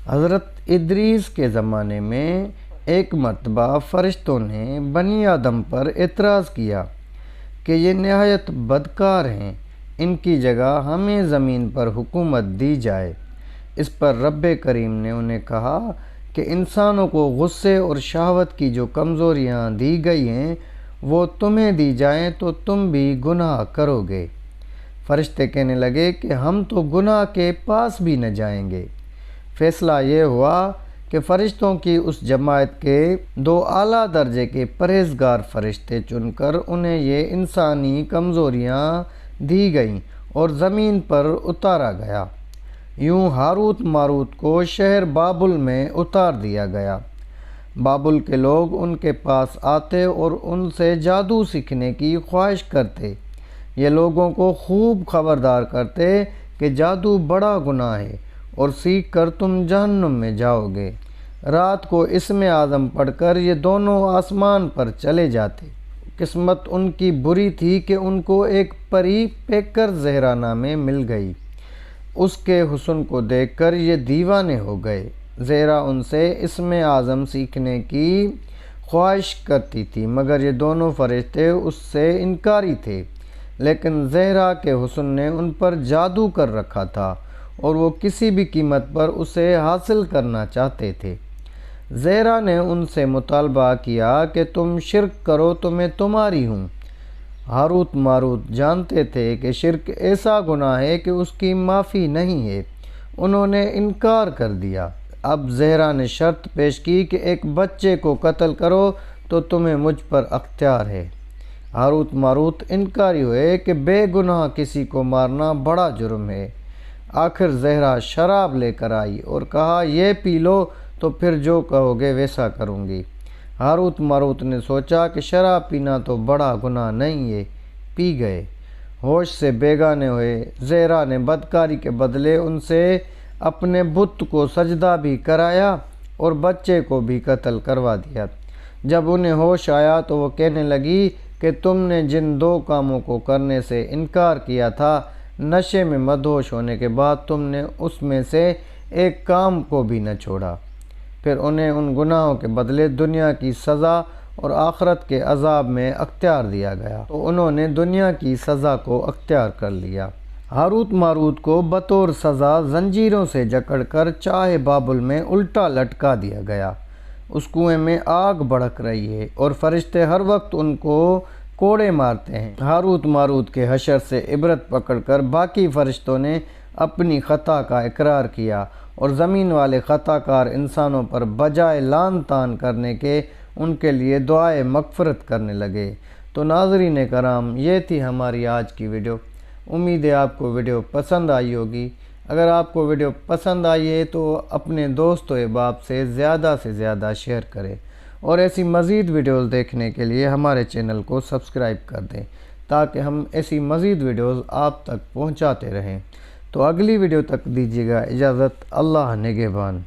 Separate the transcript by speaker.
Speaker 1: حضرت ادریس کے زمانے میں ایک مرتبہ فرشتوں نے بنی آدم پر اعتراض کیا کہ یہ نہایت بدکار ہیں، ان کی جگہ ہمیں زمین پر حکومت دی جائے۔ اس پر رب کریم نے انہیں کہا کہ انسانوں کو غصے اور شہوت کی جو کمزوریاں دی گئی ہیں وہ تمہیں دی جائیں تو تم بھی گناہ کرو گے۔ فرشتے کہنے لگے کہ ہم تو گناہ کے پاس بھی نہ جائیں گے۔ فیصلہ یہ ہوا کہ فرشتوں کی اس جماعت کے 2 اعلیٰ درجے کے پرہیزگار فرشتے چن کر انہیں یہ انسانی کمزوریاں دی گئیں اور زمین پر اتارا گیا۔ یوں ہاروت ماروت کو شہر بابل میں اتار دیا گیا۔ بابل کے لوگ ان کے پاس آتے اور ان سے جادو سیکھنے کی خواہش کرتے۔ یہ لوگوں کو خوب خبردار کرتے کہ جادو بڑا گناہ ہے اور سیکھ کر تم جہنم میں جاؤ گے۔ رات کو اسم اعظم پڑھ کر یہ دونوں آسمان پر چلے جاتے۔ قسمت ان کی بری تھی کہ ان کو ایک پری پیکر زہرا نامے مل گئی۔ اس کے حسن کو دیکھ کر یہ دیوانے ہو گئے۔ زہرا ان سے اسم اعظم سیکھنے کی خواہش کرتی تھی مگر یہ دونوں فرشتے اس سے انکاری تھے، لیکن زہرا کے حسن نے ان پر جادو کر رکھا تھا اور وہ کسی بھی قیمت پر اسے حاصل کرنا چاہتے تھے۔ زہرا نے ان سے مطالبہ کیا کہ تم شرک کرو تو میں تمہاری ہوں۔ ہاروت ماروت جانتے تھے کہ شرک ایسا گناہ ہے کہ اس کی معافی نہیں ہے۔ انہوں نے انکار کر دیا۔ اب زہرا نے شرط پیش کی کہ ایک بچے کو قتل کرو تو تمہیں مجھ پر اختیار ہے۔ ہاروت ماروت انکاری ہوئے کہ بے گناہ کسی کو مارنا بڑا جرم ہے۔ آخر زہرا شراب لے کر آئی اور کہا یہ پی لو تو پھر جو کہو گے ویسا کروں گی۔ ہاروت ماروت نے سوچا کہ شراب پینا تو بڑا گناہ نہیں ہے، پی گئے۔ ہوش سے بیگانے ہوئے زہرا نے بدکاری کے بدلے ان سے اپنے بت کو سجدہ بھی کرایا اور بچے کو بھی قتل کروا دیا۔ جب انہیں ہوش آیا تو وہ کہنے لگی کہ تم نے جن 2 کاموں کو کرنے سے انکار کیا تھا، نشے میں مدہوش ہونے کے بعد تم نے اس میں سے ایک کام کو بھی نہ چھوڑا۔ پھر انہیں ان گناہوں کے بدلے دنیا کی سزا اور آخرت کے عذاب میں اختیار دیا گیا، تو انہوں نے دنیا کی سزا کو اختیار کر لیا۔ ہاروت ماروت کو بطور سزا زنجیروں سے جکڑ کر چاہے بابل میں الٹا لٹکا دیا گیا۔ اس کنویں میں آگ بھڑک رہی ہے اور فرشتے ہر وقت ان کو کوڑے مارتے ہیں۔ ہاروت ماروت کے حشر سے عبرت پکڑ کر باقی فرشتوں نے اپنی خطا کا اقرار کیا اور زمین والے خطا کار انسانوں پر بجائے لعن طعن کرنے کے ان کے لیے دعائے مغفرت کرنے لگے۔ تو ناظرین کرام، یہ تھی ہماری آج کی ویڈیو۔ امید ہے آپ کو ویڈیو پسند آئی ہوگی۔ اگر آپ کو ویڈیو پسند آئی ہے تو اپنے دوست و احباب سے زیادہ شیئر کریں اور ایسی مزید ویڈیوز دیکھنے کے لیے ہمارے چینل کو سبسکرائب کر دیں تاکہ ہم ایسی مزید ویڈیوز آپ تک پہنچاتے رہیں۔ تو اگلی ویڈیو تک دیجیے گا اجازت۔ اللہ نگہبان۔